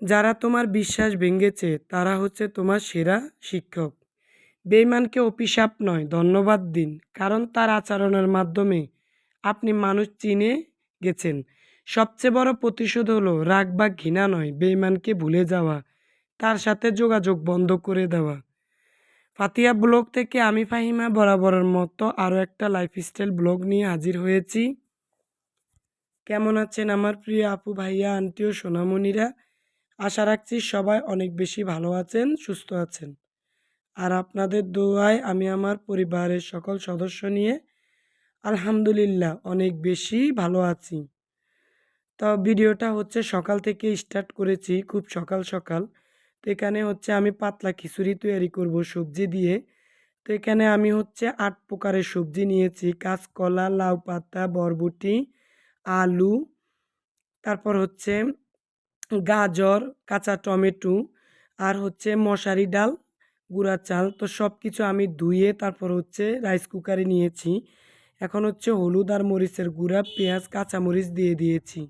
যারা তোমার বিশ্বাস ভেঙেছে তারা হচ্ছে তোমার সেরা শিক্ষক। বেঈমানকে অভিশাপ নয়, ধন্যবাদ দিন। কারণ তার আচরণের মাধ্যমে আপনি মানুষ চিনে গেছেন। সবচেয়ে বড় প্রতিশোধ হলো রাগ বা ঘৃণা নয়, বেঈমানকে ভুলে যাওয়া, তার সাথে যোগাযোগ বন্ধ করে দেওয়া। ফাতিয়া ব্লগ থেকে আমি ফাহিমা বরাবরের মতো আরও একটা লাইফস্টাইল ব্লগ নিয়ে হাজির হয়েছি। কেমন আছেন আমার প্রিয় আপু, ভাইয়া, আন্টি ও সোনামণিরা? আশা রাখছি সবাই অনেক বেশি ভালো আছেন, সুস্থ আছেন। আর আপনাদের দোয়ায় আমি আমার পরিবারের সকল সদস্য নিয়ে আলহামদুলিল্লাহ অনেক বেশি ভালো আছি। তো ভিডিওটা হচ্ছে সকাল থেকে স্টার্ট করেছি, খুব সকাল সকাল। তো এখানে হচ্ছে আমি পাতলা খিচুড়ি তৈরি করব সবজি দিয়ে। তো এখানে আমি হচ্ছে ৮ প্রকারের সবজি নিয়েছি: কাঁচকলা, লাউ পাতা, বরবটি, আলু, তারপর হচ্ছে গাজর, কাঁচা টমেটো, আর হচ্ছে মশারি ডাল, গুঁড়া চাল। তো সব কিছু আমি ধুয়ে তারপর হচ্ছে রাইস কুকারে নিয়েছি। এখন হচ্ছে হলুদ আর মরিচের গুঁড়া, পেঁয়াজ, কাঁচামরিচ দিয়ে দিয়েছি।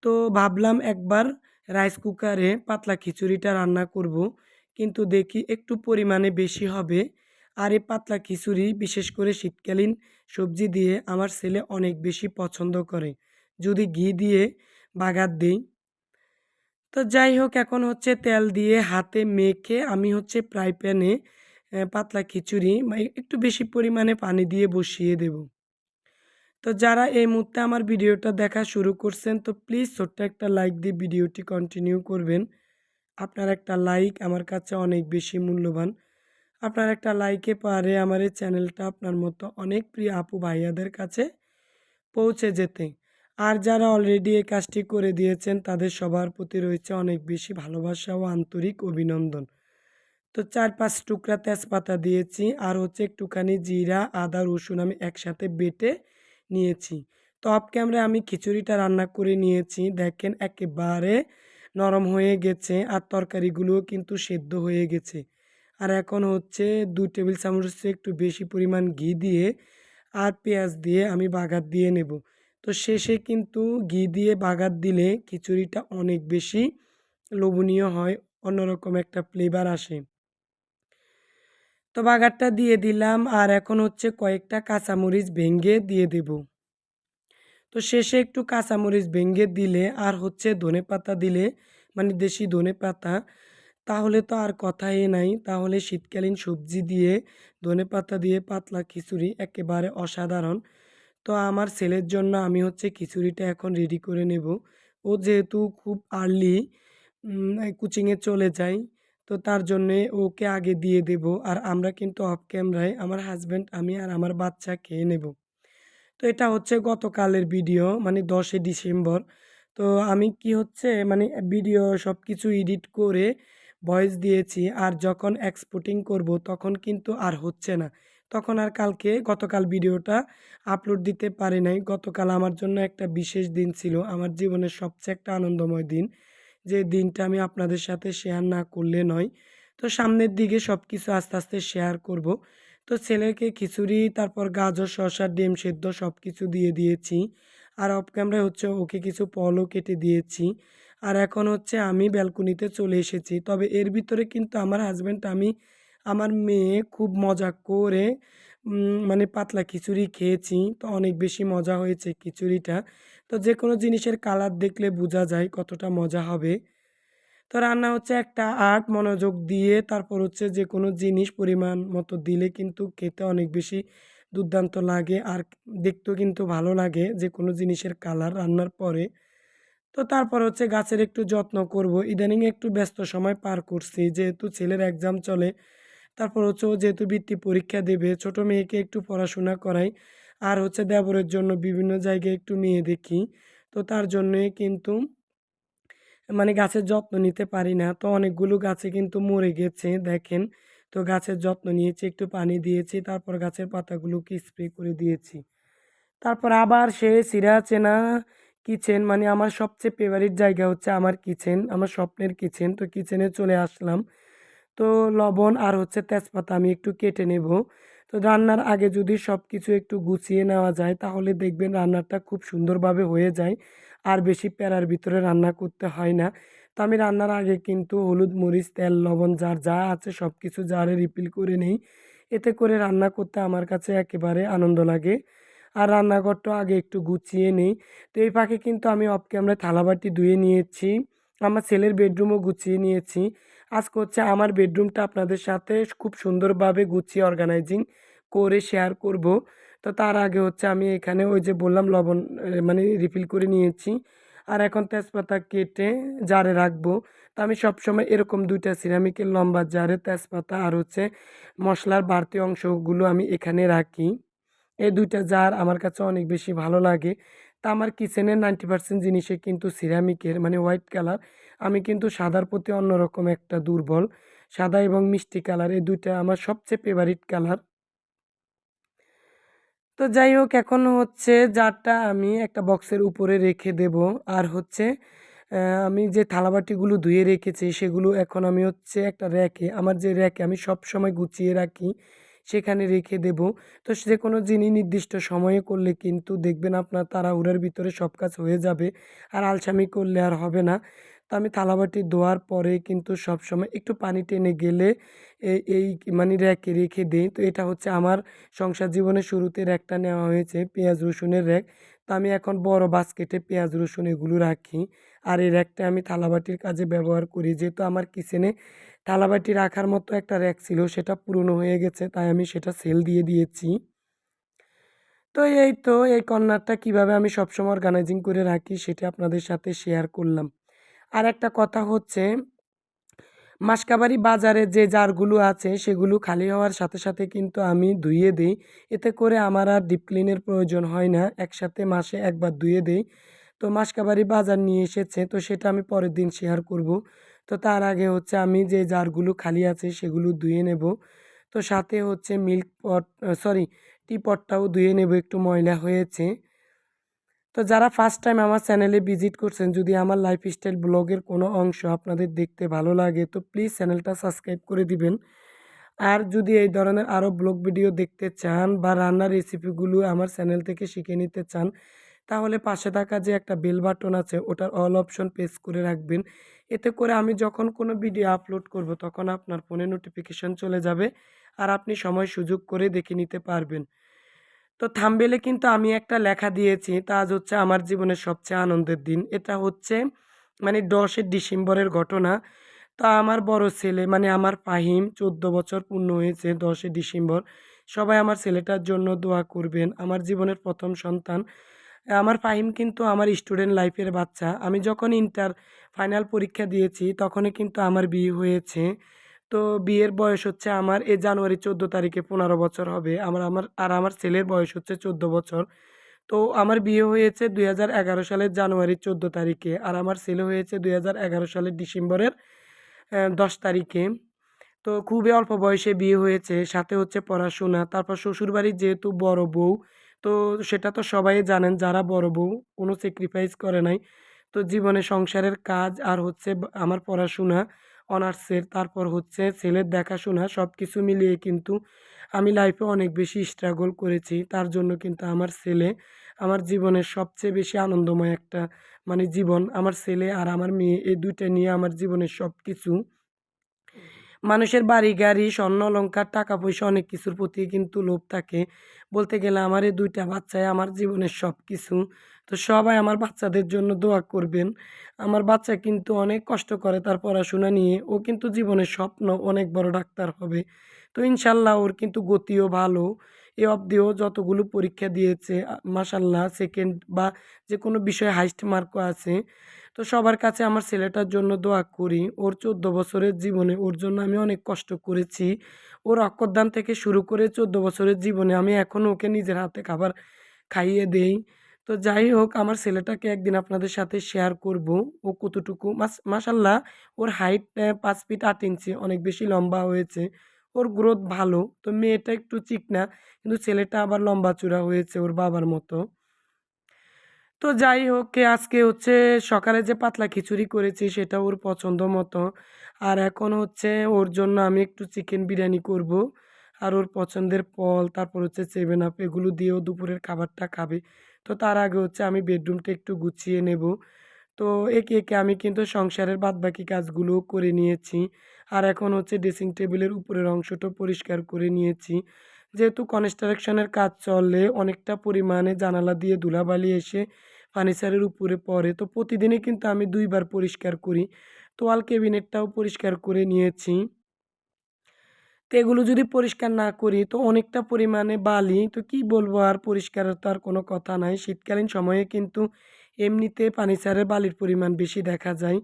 তো ভাবলাম একবার রাইস কুকারে পাতলা খিচুড়িটা রান্না করব, কিন্তু দেখি একটু পরিমাণে বেশি হবে। আর এই পাতলা খিচুড়ি বিশেষ করে শীতকালীন সবজি দিয়ে আমার ছেলে অনেক বেশি পছন্দ করে, যদি ঘি দিয়ে বাগার দিই। তো যাই হোক, এখন হচ্ছে তেল দিয়ে হাতে মেখে আমি হচ্ছে ফ্রাই প্যানে পাতলা খিচুড়ি একটু বেশি পরিমাণে পানি দিয়ে বসিয়ে দেব। তো যারা এই মুহূর্তে আমার ভিডিওটা দেখা শুরু করছেন, তো প্লিজ ছোট্ট একটা লাইক দিয়ে ভিডিওটি কন্টিনিউ করবেন। আপনার একটা লাইক আমার কাছে অনেক বেশি মূল্যবান। আপনার একটা লাইকে পারে আমার এই চ্যানেলটা আপনার মতো অনেক প্রিয় আপু ভাইয়াদের কাছে পৌঁছে যেতে। আর যারা অলরেডি এই কাজটি করে দিয়েছেন তাদের সবার প্রতি রয়েছে অনেক বেশি ভালোবাসা ও আন্তরিক অভিনন্দন। তো ৪-৫ টুকরা তেজপাতা দিয়েছি, আর হচ্ছে একটুখানি জিরা, আদা, রসুন আমি একসাথে বেটে নিয়েছি। তো অফ ক্যামেরায় আমি খিচুড়িটা রান্না করে নিয়েছি। দেখেন একেবারে নরম হয়ে গেছে, আর তরকারিগুলোও কিন্তু সেদ্ধ হয়ে গেছে। আর এখন হচ্ছে ২ টেবিল চামচের একটু বেশি পরিমাণ ঘি দিয়ে আর পেঁয়াজ দিয়ে আমি বাগার দিয়ে নেব। তো শেষে কিন্তু ঘি দিয়ে বাগার দিলে খিচুড়িটা অনেক বেশি লোভনীয় হয়, অন্যরকম একটা ফ্লেভার আসে। তো বাগারটা দিয়ে দিলাম, আর এখন হচ্ছে কয়েকটা কাঁচামরিচ ভেঙে দিয়ে দেব। তো শেষে একটু কাঁচামরিচ ভেঙে দিলে আর হচ্ছে ধনেপাতা দিলে, মানে দেশি ধনেপাতা, তাহলে তো আর কথাই নাই। তাহলে শীতকালীন সবজি দিয়ে ধনেপাতা দিয়ে পাতলা খিচুড়ি একেবারে অসাধারণ। তো আমার ছেলের জন্য আমি হচ্ছে খিচুড়িটা এখন রেডি করে নেব। ও যেহেতু খুব আর্লি কোচিংয়ে চলে যায়, তো তার জন্যে ওকে আগে দিয়ে দেব। আর আমরা কিন্তু অফ ক্যামেরায় আমার হাসব্যান্ড, আমি আর আমার বাচ্চা খেয়ে নেব। তো এটা হচ্ছে গতকালের ভিডিও, মানে ১০ ডিসেম্বর। তো আমি কি হচ্ছে মানে ভিডিও সব কিছু এডিট করে ভয়েস দিয়েছি, আর যখন এক্সপোর্টিং করব তখন কিন্তু আর হচ্ছে না। তখন আর গতকাল ভিডিওটা আপলোড দিতে পারি নাই। গতকাল আমার জন্য একটা বিশেষ দিন ছিল, আমার জীবনের সবচেয়ে একটা আনন্দময় দিন, যে দিনটা আমি আপনাদের সাথে শেয়ার না করলে নয়। তো সামনের দিকে সব কিছু আস্তে আস্তে শেয়ার করব। তো ছেলেকে খিচুড়ি, তারপর গাজর, শসা, ডিম সেদ্ধ সব কিছু দিয়ে দিয়েছি। আর অফ ক্যামেরায় হচ্ছে ওকে কিছু ফলও কেটে দিয়েছি। আর এখন হচ্ছে আমি ব্যালকনিতে চলে এসেছি। তবে এর ভিতরে কিন্তু আমার হাসব্যান্ড, আমি, আমার মেয়ে খুব মজা করে মানে পাতলা খিচুড়ি খেয়েছি। তো অনেক বেশি মজা হয়েছে খিচুড়িটা। তো যেকোনো জিনিসের কালার দেখলে বোঝা যায় কতটা মজা হবে। তো রান্না হচ্ছে একটা আর্ট, মনোযোগ দিয়ে তারপর হচ্ছে যেকোনো জিনিস পরিমাণ মতো দিলে কিন্তু খেতে অনেক বেশি দুর্দান্ত লাগে, আর দেখতেও কিন্তু ভালো লাগে যেকোনো জিনিসের কালার রান্নার পরে। তো তারপর হচ্ছে গাছের একটু যত্ন করব। ইদানিং একটু ব্যস্ত সময় পার করছি, যেহেতু ছেলের এক্সাম চলে। তারপর হচ্ছে ও যেহেতু বৃত্তি পরীক্ষা দেবে, ছোট মেয়েকে একটু পড়াশোনা করাই। আর হচ্ছে দেবরের জন্য বিভিন্ন জায়গায় একটু মেয়ে দেখি। তো তার জন্যে কিন্তু মানে গাছের যত্ন নিতে পারি না। তো অনেকগুলো গাছে কিন্তু মরে গেছে দেখেন। তো গাছের যত্ন নিয়েছি, একটু পানি দিয়েছি, তারপর গাছের পাতাগুলোকে স্প্রে করে দিয়েছি। তারপর আবার সে চিড়াচেনা কিচেন, মানে আমার সবচেয়ে ফেভারিট জায়গা হচ্ছে আমার কিচেন, আমার স্বপ্নের কিচেন। তো কিচেনে চলে আসলাম। তো লবণ আর হচ্ছে তেজপাতা আমি একটু কেটে নেব। তো রান্নার আগে যদি সব কিছু একটু গুছিয়ে নেওয়া যায় তাহলে দেখবেন রান্নাটা খুব সুন্দরভাবে হয়ে যায়। আর বেশি প্যারার ভিতরে রান্না করতে হয় না। তো আমি রান্নার আগে কিন্তু হলুদ, মরিচ, তেল, লবণ যার যা আছে সব কিছু জারে রিফিল করে নেই। এতে করে রান্না করতে আমার কাছে একেবারে আনন্দ লাগে। আর রান্নাঘরটা আগে একটু গুছিয়ে নেই। তো এই ফাঁকে কিন্তু আমি অফ ক্যামেরায় থালাবাটি ধুয়ে নিয়েছি। আমার ছেলের বেডরুমও গুছিয়ে নিয়েছি। আজকে হচ্ছে আমার বেডরুমটা আপনাদের সাথে খুব সুন্দরভাবে গুছিয়ে অর্গানাইজিং করে শেয়ার করব। তো তার আগে হচ্ছে আমি এখানে ওই যে বললাম লবণ মানে রিফিল করে নিয়েছি। আর এখন তেজপাতা কেটে জারে রাখবো। তো আমি সবসময় এরকম ২ টা সিরামিকের লম্বা জারে তেজপাতা আর হচ্ছে মসলার বাড়তি অংশগুলো আমি এখানে রাখি। এই ২ টা জার আমার কাছে অনেক বেশি ভালো লাগে। তা আমার কিচেনের 90% জিনিসই কিন্তু সিরামিকের মানে হোয়াইট কালার। আমি কিন্তু সাদার প্রতি অন্যরকম একটা দুর্বল। সাদা এবং মিষ্টি কালার এই ২ টা আমার সবচেয়ে ফেভারিট কালার। তো যাই হোক এখন হচ্ছে জারটা আমি একটা বক্সের উপরে রেখে দেব। আর হচ্ছে আমি যে থালাবাটিগুলো ধুয়ে রেখেছি সেগুলো এখন আমি হচ্ছে একটা র্যাকে আমার যে র্যাকে আমি সবসময় গুছিয়ে রাখি সেখানে রেখে দেব। তো যেকোনো জিনিস নির্দিষ্ট সময়ে করলে কিন্তু দেখবেন আপনার তাড়াহুড়ার ভিতরে সব কাজ হয়ে যাবে। আর আলসামি করলে আর হবে না। তো আমি থালাবাটি ধোয়ার পরে কিন্তু সবসময় একটু পানি টেনে গেলে এই মানে র্যাকে রেখে দেই। তো এটা হচ্ছে আমার সংসার জীবনের শুরুতে র্যাকটা নেওয়া হয়েছে পেঁয়াজ রসুনের র্যাক। তো আমি এখন বড় বাস্কেটে পেঁয়াজ রসুন এগুলো রাখি। আর এই র্যাকটা আমি থালাবাটির কাজে ব্যবহার করি। যেহেতু আমার কিচেনে থালাবাটি রাখার মতো একটা র্যাক ছিল সেটা পুরনো হয়ে গেছে তাই আমি সেটা সেল দিয়ে দিয়েছি। তো এই তো এই কর্নারটা কিভাবে আমি সবসময় অর্গানাইজিং করে রাখি সেটা আপনাদের সাথে শেয়ার করলাম। আর একটা কথা হচ্ছে মাসকাবারি বাজারে যে জারগুলো আছে সেগুলো খালি হওয়ার সাথে সাথে কিন্তু আমি ধুইয়ে দেই। এতে করে আমার আর ডিপ ক্লিনের প্রয়োজন হয় না। একসাথে মাসে একবার ধুয়ে দেই। তো মাসকাবারি বাজার নিয়ে এসেছে তো সেটা আমি পরের দিন শেয়ার করব। তো তার আগে হচ্ছে আমি যে জারগুলো খালি আছে সেগুলো ধুয়ে নেব। তো সাথে হচ্ছে মিল্ক পট সরি টি পটটাও ধুয়ে নেব একটু ময়লা হয়েছে। তো যারা ফার্স্ট টাইম আমার চ্যানেলে ভিজিট করছেন যদি আমার লাইফস্টাইল ব্লগের কোনো অংশ আপনাদের দেখতে ভালো লাগে তো প্লিজ চ্যানেলটা সাবস্ক্রাইব করে দিবেন। আর যদি এই ধরনের আরও ব্লগ ভিডিও দেখতে চান বা রান্নার রেসিপিগুলো আমার চ্যানেল থেকে শিখে নিতে চান তাহলে পাশে থাকা যে একটা বেল বাটন আছে ওটার অল অপশন প্রেস করে রাখবেন। এতে করে আমি যখন কোনো ভিডিও আপলোড করব তখন আপনার ফোনে নোটিফিকেশন চলে যাবে আর আপনি সময় সুযোগ করে দেখে নিতে পারবেন। তো থাম্বনেইলে কিন্তু আমি একটা লেখা দিয়েছি তা আজ হচ্ছে আমার জীবনের সবচেয়ে আনন্দের দিন। এটা হচ্ছে মানে ১০ ডিসেম্বরের ঘটনা। তো আমার বড় ছেলে মানে আমার ফাহিম ১৪ বছর পূর্ণ হয়েছে ১০ ডিসেম্বর। সবাই আমার ছেলেটার জন্য দোয়া করবেন। আমার জীবনের ১ম সন্তান। আমার ফাহিম কিন্তু আমার স্টুডেন্ট লাইফের বাচ্চা। আমি যখন ইন্টার ফাইনাল পরীক্ষা দিয়েছি তখনই কিন্তু আমার বিয়ে হয়েছে। তো বিয়ের বয়স হচ্ছে আমার এ জানুয়ারি ১৪ তারিখে ১৫ বছর হবে। আমার ছেলের বয়স হচ্ছে ১৪ বছর। তো আমার বিয়ে হয়েছে ২০১১ সালের জানুয়ারি ১৪ তারিখে। আর আমার ছেলে হয়েছে ২০১১ সালের ডিসেম্বরের ১০ তারিখে। তো খুবই অল্প বয়সে বিয়ে হয়েছে। সাথে হচ্ছে পড়াশোনা। তারপর শ্বশুরবাড়ির যেহেতু বড় বউ, তো সেটা তো সবাই জানেন যারা বড় বউ কোনো স্যাক্রিফাইস করে নাই। তো জীবনে সংসারের কাজ আর হচ্ছে আমার পড়াশোনা অনার্সের, তারপর হচ্ছে ছেলের দেখাশোনা সবকিছু মিলিয়ে কিন্তু আমি লাইফে অনেক বেশি স্ট্রাগল করেছি। তার জন্য কিন্তু আমার ছেলে আমার জীবনের সবচেয়ে বেশি আনন্দময় একটা মানে জীবন। আমার ছেলে আর আমার মেয়ে এই ২ টা নিয়ে আমার জীবনের সবকিছু। মানুষের বাড়ি গাড়ি, স্বর্ণ অলংকার, টাকা পয়সা অনেক কিছুর প্রতি কিন্তু লোভ থাকে। বলতে গেলে আমার এই ২ টা বাচ্চাই আমার জীবনের সবকিছু। তো সবাই আমার বাচ্চাদের জন্য দোয়া করবেন। আমার বাচ্চা কিন্তু অনেক কষ্ট করে তার পড়াশোনা নিয়ে। ও কিন্তু জীবনের স্বপ্ন অনেক বড় ডাক্তার হবে। তো ইনশাআল্লাহ ওর কিন্তু গতিও ভালো। এ অবধিও যতগুলো পরীক্ষা দিয়েছে মাশাআল্লাহ সেকেন্ড বা যেকোনো বিষয়ে হাইয়েস্ট মার্কও আছে। তো সবার কাছে আমার ছেলেটার জন্য দোয়া করি। ওর ১৪ বছরের জীবনে ওর জন্য আমি অনেক কষ্ট করেছি। ওর অক্ষরদান থেকে শুরু করে ১৪ বছরের জীবনে আমি এখনও ওকে নিজের হাতে খাবার খাইয়ে দেই। তো যাই হোক আমার ছেলেটাকে একদিন আপনাদের সাথে শেয়ার করব। ও কতটুকু মাশাআল্লাহ ওর হাইট ৫ ফিট ৮ ইঞ্চি অনেক বেশি লম্বা হয়েছে। ওর গ্রোথ ভালো। তো মেয়েটা একটু চিকনা কিন্তু ছেলেটা আবার লম্বা চূড়া হয়েছে ওর বাবার মতো। তো যাই হোক আজকে হচ্ছে সকালে যে পাতলা খিচুড়ি করেছি সেটা ওর পছন্দ মতো। আর এখন হচ্ছে ওর জন্য আমি একটু চিকেন বিরিয়ানি করব। আর ওর পছন্দের ফল, তারপর হচ্ছে 7 আপ এগুলো দিয়েও দুপুরের খাবারটা খাবে। তো তো তার আগে হচ্ছে আমি বেডরুমটা একটু গুছিয়ে নেব। তো একে, একে আমি কিন্তু সংসারের বাদবাকি কাজগুলোও করে নিয়েছি। আর এখন হচ্ছে ড্রেসিং টেবিলের উপরের অংশটা পরিষ্কার করে নিয়েছি। যেহেতু কনস্ট্রাকশনের কাজ চলে অনেকটা পরিমাণে জানালা দিয়ে ধুলাবালি এসে ফার্নিচারের উপরে পড়ে। তো প্রতিদিনই কিন্তু আমি ২ বার পরিষ্কার করি। তোয়াল ক্যাবিনেটটাও পরিষ্কার করে নিয়েছি। তো এগুলো যদি পরিষ্কার না করি তো অনেকটা পরিমাণে বালি, তো কি বলবো আর, পরিষ্কারের তো আর কোনো কথা নাই। শীতকালীন সময়ে কিন্তু এমনিতে ফার্নিচারের বালির পরিমাণ বেশি দেখা যায়।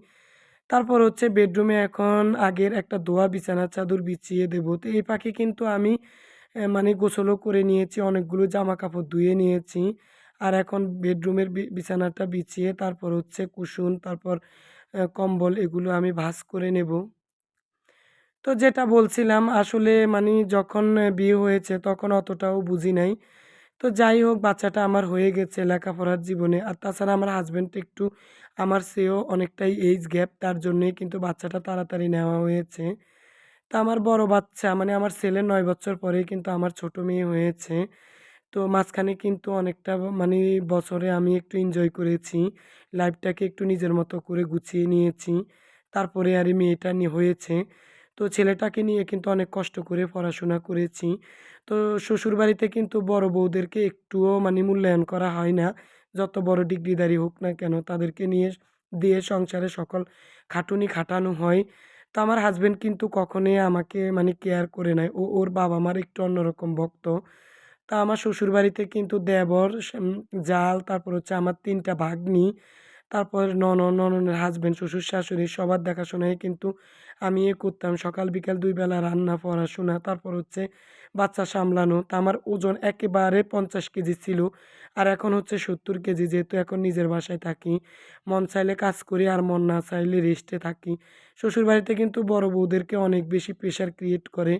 তারপর হচ্ছে বেডরুমে এখন আগের একটা ধোয়া বিছানার চাদর বিছিয়ে দেবো। তো এই ফাঁকে কিন্তু আমি মানে গোসলও করে নিয়েছি, অনেকগুলো জামাকাপড় ধুয়ে নিয়েছি। আর এখন বেডরুমের বিছানাটা বিছিয়ে তারপর হচ্ছে কুশন, তারপর কম্বল এগুলো আমি ভাঁজ করে নেব। তো যেটা বলছিলাম আসলে মানি যখন বিয়ে হয়েছে তখন অতটাও বুঝি নাই। তো যাই হোক, বাচ্চাটা আমার হয়ে গেছে লেখাপড়ার জীবনে। আর তাছাড়া আমার হাসব্যান্ড একটু আমার চেয়েও অনেকটাই এইজ গ্যাপ, তার জন্যই কিন্তু বাচ্চাটা তাড়াতাড়ি নেওয়া হয়েছে। তো আমার বড় বাচ্চা মানে আমার ছেলের ৯ বছর পরেই কিন্তু আমার ছোট মেয়ে হয়েছে। তো মাঝখানে কিন্তু অনেকটা মানে বছরে আমি একটু এনজয় করেছি। লাইফটাকে একটু নিজের মতো করে গুছিয়ে নিয়েছি। তারপরে আর এই মেয়েটা হয়েছে। তো ছেলেটাকে নিয়ে কিন্তু অনেক কষ্ট করে পড়াশোনা করেছি। তো শ্বশুরবাড়িতে কিন্তু বড় বউদেরকে একটুও মানে মূল্যায়ন করা হয় না। যত বড় ডিগ্রিধারী হোক না কেন তাদেরকে নিয়ে দিয়ে সংসারে সকল খাটুনি খাটানো হয়। তো আমার হাসব্যান্ড কিন্তু কখনোই আমাকে মানে কেয়ার করে নাই। ওর বাবা-মার একটু অন্যরকম ভক্ত। তা আমার শ্বশুরবাড়িতে কিন্তু দেবর, জাল, তারপর হচ্ছে আমার ৩ টা ভাগ্নি, তারপর ননদ, ননদের হাসব্যান্ড, শ্বশুর-শাশুড়ি সবার দেখাশোনাই কিন্তু আমি করতাম। সকাল বিকাল ২ বেলা রান্না, পড়াশোনা, তারপর হচ্ছে বাচ্চা সামলানো। তা আমার ওজন একেবারে ৫০ কেজি ছিল। আর এখন হচ্ছে ৭০ কেজি, যেহেতু এখন নিজের বাসায় থাকি। মন চাইলে কাজ করি আর মন না চাইলে রেস্টে থাকি। শ্বশুরবাড়িতে কিন্তু বড় বউদেরকে অনেক বেশি প্রেশার ক্রিয়েট করে।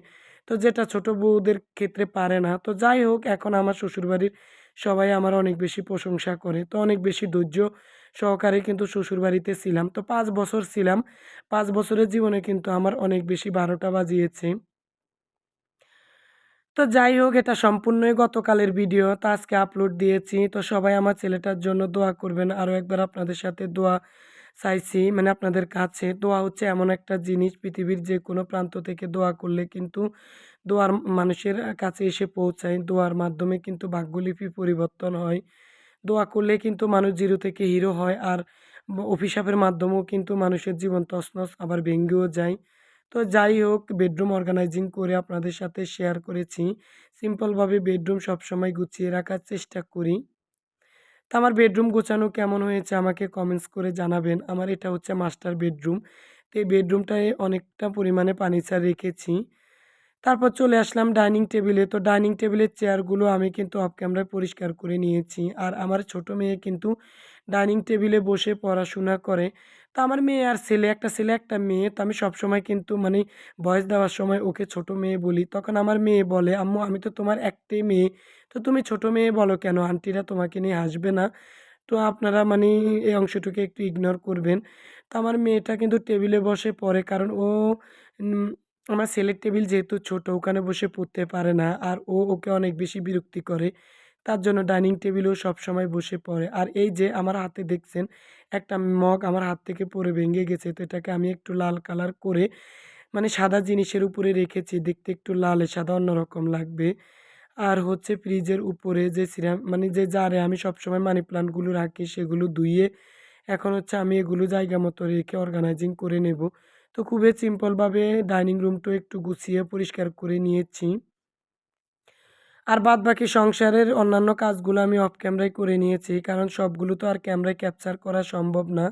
তো যেটা ছোট বউদের ক্ষেত্রে পারে না। তো যাই হোক, এখন আমার শ্বশুরবাড়ির সবাই আমার অনেক বেশি প্রশংসা করে। তো অনেক বেশি ধৈর্য সহকারে কিন্তু শ্বশুরবাড়িতে ছিলাম। তো ৫ বছর ছিলাম। ৫ বছরের জীবনে কিন্তু আমার অনেক বেশি ১২টা বাজিয়েছে। তো যাই হোক, এটা সম্পূর্ণই গতকালের ভিডিও। তো আজকে আপলোড দিয়েছি। তো সবাই আমার ছেলেটার জন্য দোয়া করবেন। আরও একবার আপনাদের সাথে দোয়া চাইছি, মানে আপনাদের কাছে। দোয়া হচ্ছে এমন একটা জিনিস, পৃথিবীর যেকোনো প্রান্ত থেকে দোয়া করলে কিন্তু দোয়ার মানুষের কাছে এসে পৌঁছায়। দোয়ার মাধ্যমে কিন্তু ভাগ্যলিপি পরিবর্তন হয়। দোয়া করলে কিন্তু মানুষ জিরো থেকে হিরো হয়। আর অভিশাপের মাধ্যমেও কিন্তু মানুষের জীবন তছনছ আবার ভেঙেও যায়। তো যাই হোক, বেডরুম অর্গানাইজিং করে আপনাদের সাথে শেয়ার করেছি। সিম্পলভাবে বেডরুম সবসময় গুছিয়ে রাখার চেষ্টা করি। তো আমার বেডরুম গোছানো কেমন হয়েছে আমাকে কমেন্টস করে জানাবেন। আমার এটা হচ্ছে মাস্টার বেডরুম। তো এই বেডরুমটায় অনেকটা পরিমাণে ফার্নিচার রেখেছি। তারপর চলে আসলাম ডাইনিং টেবিলে। তো ডাইনিং টেবিলের চেয়ারগুলো আমি কিন্তু অফ ক্যামেরায় পরিষ্কার করে নিয়েছি। আর আমার ছোট মেয়ে কিন্তু ডাইনিং টেবিলে বসে পড়াশোনা করে। তো আমার মেয়ে আর ছেলে, একটা ছেলে একটা মেয়ে। তো আমি সবসময় কিন্তু মানে ভয়েস দেওয়ার সময় ওকে ছোট মেয়ে বলি। তখন আমার মেয়ে বলে, "আম্মু আমি তো তোমার একটাই মেয়ে। তো তুমি ছোট মেয়ে বলো কেন? আন্টিরা তোমাকে নিয়ে হাসবে না?" তো আপনারা মানে এই অংশটুকু একটু ইগনোর করবেন। তো আমার মেয়েটা কিন্তু টেবিলে বসে পড়ে, কারণ ও উম আমার ছেলের টেবিল যেহেতু ছোট, ওখানে বসে পড়তে পারে না। আর ওকে অনেক বেশি বিরক্তি করে। তার জন্য ডাইনিং টেবিলেও সবসময় বসে পড়ে। আর এই যে আমার হাতে দেখছেন একটা মগ আমার হাত থেকে পড়ে ভেঙে গেছে। তো এটাকে আমি একটু লাল কালার করে মানে সাদা জিনিসের উপরে রেখেছি। দেখতে একটু লালে সাদা অন্যরকম লাগবে। আর হচ্ছে ফ্রিজের উপরে যে মানে যে জারে আমি সবসময় মানি প্লান্টগুলো রাখি সেগুলো ধুইয়ে এখন হচ্ছে আমি এগুলো জায়গা মতো রেখে অর্গানাইজিং করে নেব। তো খুবই সিম্পলভাবে ডাইনিং রুমটাও একটু গুছিয়ে পরিষ্কার করে নিয়েছি। আর বাদবাকি সংসারের অন্যান্য কাজগুলো আমি অফ ক্যামেরায় করে নিয়েছি। কারণ সবগুলো তো আর ক্যামেরায় ক্যাপচার করা সম্ভব না।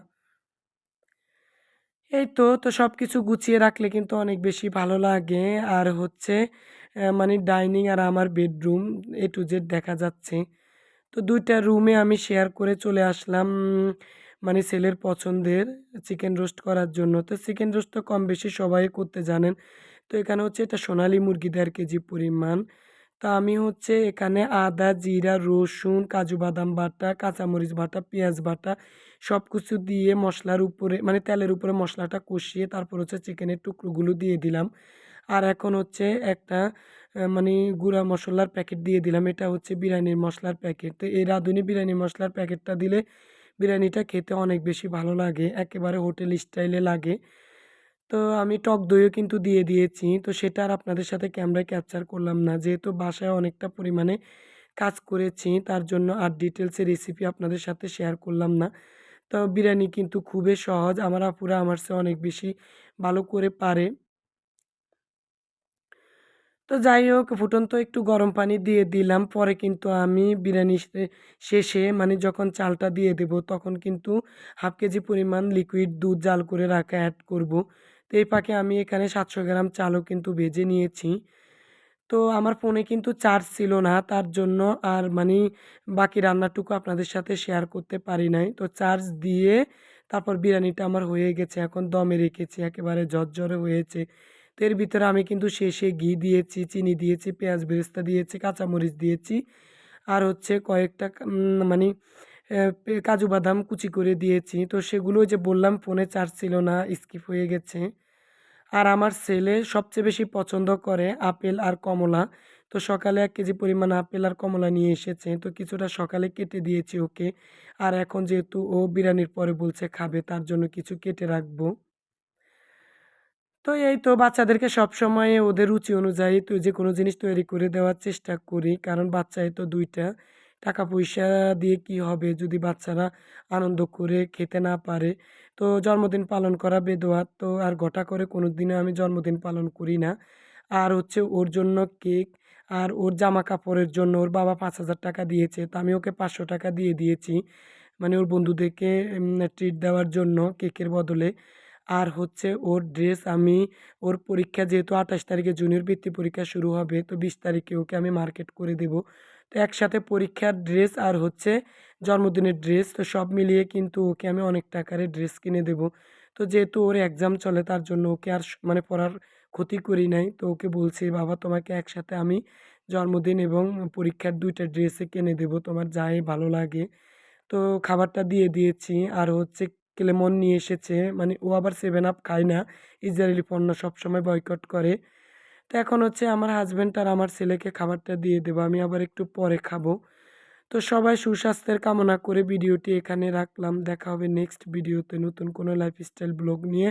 এই তো সবকিছু গুছিয়ে রাখলে কিন্তু অনেক বেশি ভালো লাগে। আর হচ্ছে মানে ডাইনিং আর আমার বেডরুম A to Z দেখা যাচ্ছে। তো ২ টা রুমে আমি শেয়ার করে চলে আসলাম মানে ছেলের পছন্দের চিকেন রোস্ট করার জন্য। তো চিকেন রোস্ট তো কম বেশি সবাই করতে জানেন। তো এখানে হচ্ছে এটা সোনালী মুরগি ১.৫ কেজি পরিমাণ। তা আমি হচ্ছে এখানে আদা, জিরা, রসুন, কাজু বাদাম বাটা, কাঁচামরিচ বাটা, পেঁয়াজ বাটা সবকিছু দিয়ে মসলার উপরে মানে তেলের উপরে মসলাটা কষিয়ে তারপর হচ্ছে চিকেনের টুকরোগুলো দিয়ে দিলাম। আর এখন হচ্ছে একটা মানে গুঁড়া মশলার প্যাকেট দিয়ে দিলাম। এটা হচ্ছে বিরিয়ানির মশলার প্যাকেট। তো এই রাঁধুনি বিরিয়ানি মশলার প্যাকেটটা দিলে বিরিয়ানিটা খেতে অনেক বেশি ভালো লাগে। একেবারে হোটেল স্টাইলে লাগে। তো আমি টক দইও কিন্তু দিয়ে দিয়েছি। তো সেটা আর আপনাদের সাথে ক্যামেরায় ক্যাপচার করলাম না। যেহেতু বাসায় অনেকটা পরিমাণে কাজ করেছি, তার জন্য আর ডিটেইলসে রেসিপি আপনাদের সাথে শেয়ার করলাম না। তো বিরিয়ানি কিন্তু খুবই সহজ। আমার আপুরা আমার চেয়ে অনেক বেশি ভালো করে পারে। তো যাই হোক ফুটন্ত একটু গরম পানি দিয়ে দিলাম। পরে কিন্তু আমি বিরিয়ানি শেষে মানে যখন চালটা দিয়ে দেবো তখন কিন্তু 1/2 কেজি পরিমাণ লিকুইড দুধ জাল করে রাখা এড করব। তো এই ফাঁকে আমি এখানে 700 গ্রাম চালও কিন্তু ভেজে নিয়েছি। তো আমার ফোনে কিন্তু চার্জ ছিল না, তার জন্য আর মানি বাকি রান্নাটুকু আপনাদের সাথে শেয়ার করতে পারি নাই। তো চার্জ দিয়ে তারপর বিরিয়ানিটা আমার হয়ে গেছে। এখন দমে রেখেছি, একেবারে ঝরঝরে হয়েছে। তো এর ভিতরে আমি কিন্তু শেষে ঘি দিয়েছি, চিনি দিয়েছি, পেঁয়াজ বেরেস্তা দিয়েছি, কাঁচামরিচ দিয়েছি। আর হচ্ছে কয়েকটা মানি কাজু বাদাম কুচি করে দিয়েছি। তো সেগুলো ওই যে বললাম ফোনে চার্জ ছিল না, স্কিপ হয়ে গেছে। আর আমার ছেলে সবচেয়ে বেশি পছন্দ করে আপেল আর কমলা। তো সকালে ১ কেজি পরিমাণ আপেল আর কমলা নিয়ে এসেছে। তো কিছুটা সকালে কেটে দিয়েছি ওকে। আর এখন যেহেতু ও বিরিয়ানির পরে বলছে খাবে, তার জন্য কিছু কেটে রাখবো। তো এই তো বাচ্চাদেরকে সবসময় ওদের রুচি অনুযায়ী তো যেকোনো জিনিস তৈরি করে দেওয়ার চেষ্টা করি। কারণ বাচ্চাই তো ২ টা। টাকা-পয়সা দিয়ে কি হবে যদি বাচ্চারা আনন্দ করে খেতে না পারে। তো জন্মদিন পালন করা বেদোয়াত। তো আর ঘটা করে কোনোদিনও আমি জন্মদিন পালন করি না। আর হচ্ছে ওর জন্য কেক আর ওর জামাকাপড়ের জন্য ওর বাবা ৳৫,০০০ দিয়েছে। তো আমি ওকে ৳৫০০ দিয়ে দিয়েছি। মানে ওর বন্ধুদেরকে ট্রিট দেওয়ার জন্য কেকের বদলে। আর হচ্ছে ওর ড্রেস আমি ওর পরীক্ষা যেহেতু ২৮ তারিখে জুনিয়র বৃত্তি পরীক্ষা শুরু হবে, তো ২০ তারিখে ওকে আমি মার্কেট করে দেবো। তো একসাথে পরীক্ষার ড্রেস আর হচ্ছে জন্মদিনের ড্রেস, তো সব মিলিয়ে কিন্তু ওকে আমি অনেক টাকার ড্রেস কিনে দেবো। তো যেহেতু ওর এক্সাম চলে তার জন্য ওকে আর মানে পড়ার ক্ষতি করি নাই। তো ওকে বলছি, "বাবা তোমাকে একসাথে আমি জন্মদিন এবং পরীক্ষার ২ টা ড্রেসই কিনে দেবো। তোমার যাই ভালো লাগে।" তো খাবারটা দিয়ে দিয়েছি। আর হচ্ছে লেমন নিয়ে এসেছে। মানে ও আবার 7 আপ খায় না। ইসরায়েলি পণ্য সবসময় বয়কট করে। তো এখন হচ্ছে আমার হাসব্যান্ড আর আমার ছেলেকে খাবারটা দিয়ে দেবো। আমি আবার একটু পরে খাবো। তো সবাই সুস্বাস্থ্যের কামনা করে ভিডিওটি এখানে রাখলাম। দেখা হবে নেক্সট ভিডিওতে নতুন কোনো লাইফস্টাইল ব্লগ নিয়ে।